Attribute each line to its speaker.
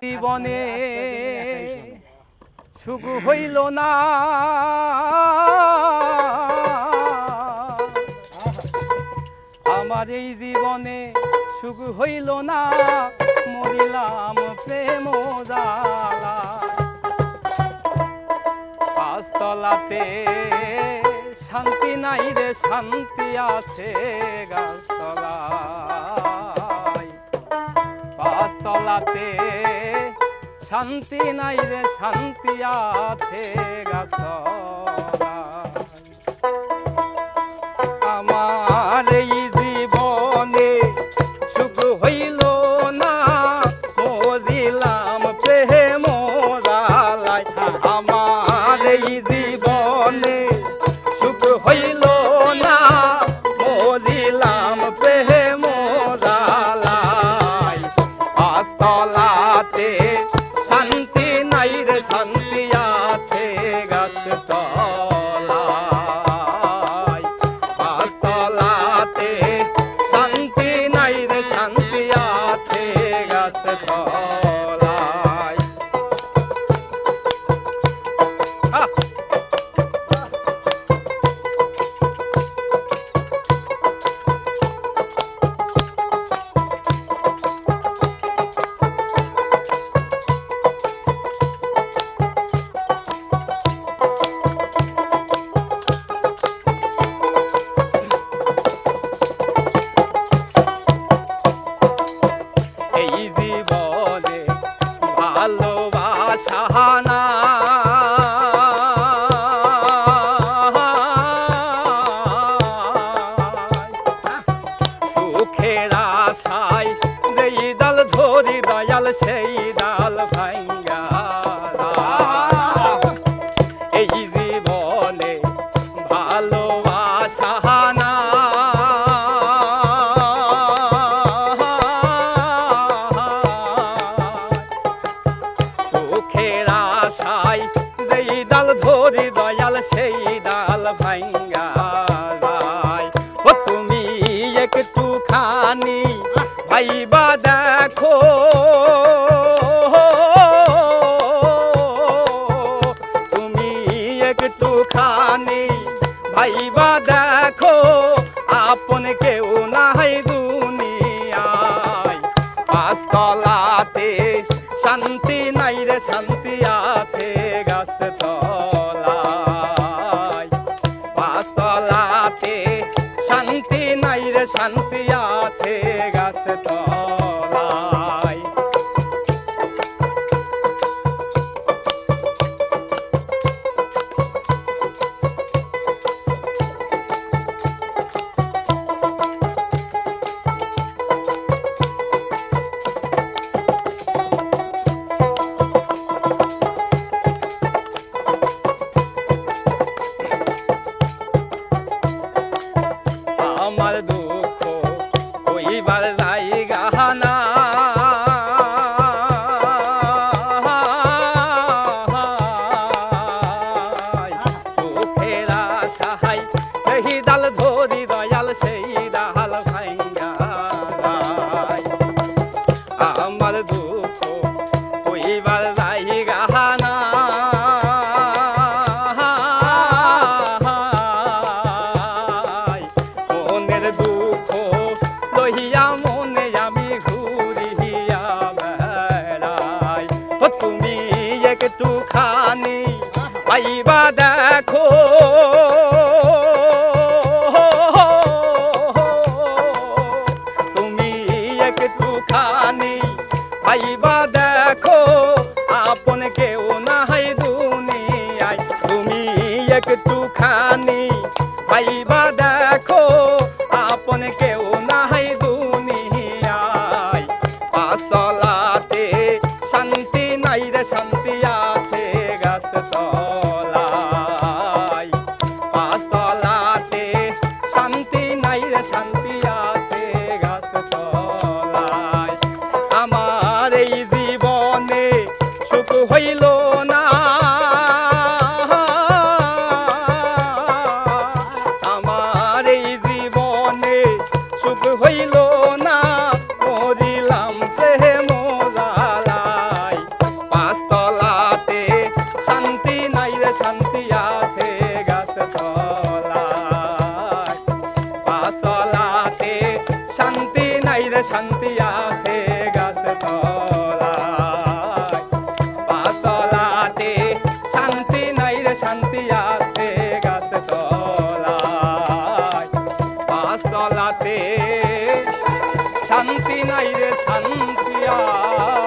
Speaker 1: জীবনে সুখ হইল না, আমার এই জীবনে সুখ হইল না, মরিলাম প্রেম জ্বালা। পাঁচতলাতে শান্তি নাই রে, শান্তি আছে গাছতলায়। পাঁচতলাতে শান্তি নাই রে, শান্তি আছে গাছতলায়। আমার এই জীবনে সুখ হইল না, মরিলাম প্রেম জ্বালায়। আমার এই জীবনে সুখ হইল না, মরিলাম প্রেম জ্বালায়। পাঁচতলাতে শান্তি নাই রে, শান্তি আছে গাছতলায়। পাঁচতলাতে শান্তি নাই রে, শান্তি আছে গাছতলায়। এই জীবনে ভালোবাসা নাই, সুখের আশায় যেই ডাল ধরি দয়াল সেই ডাল ভাঙ্গা। এই জীবনে ভালোবাসা সুখের আশায় যেই ডাল ধরি দয়াল সেই ডাল ভাঙ্গা যায়। ও তুমি একটু খানি ভাইবা দেখো, তুমি একটু খানি ভাইবা দেখো, আপন কেউ নাই দুনিয়ায়। পাঁচতলাতে শান্তি নাই রে, শান্তি আছে গাছতলায়। পাঁচতলাতে শান্তি নাই রে, শান্তি আছে গাছতলায়। আমার দুঃখ কইবার জায়গা নাই, সুখের আশায় সেই ডাল ধরি দয়াল সেই ডাল ভাঙ্গা যায়। আমার দুঃখ কইবার জায়গা নাই, মনের দুঃখ লইয়া মনে রে শান্তি আছে গাছ তলায়, পাঁচতলাতে শান্তি নাই রে শান্তি আছে গাছ তলায়, পাঁচতলাতে শান্তি নাই রে শান্তি আছে।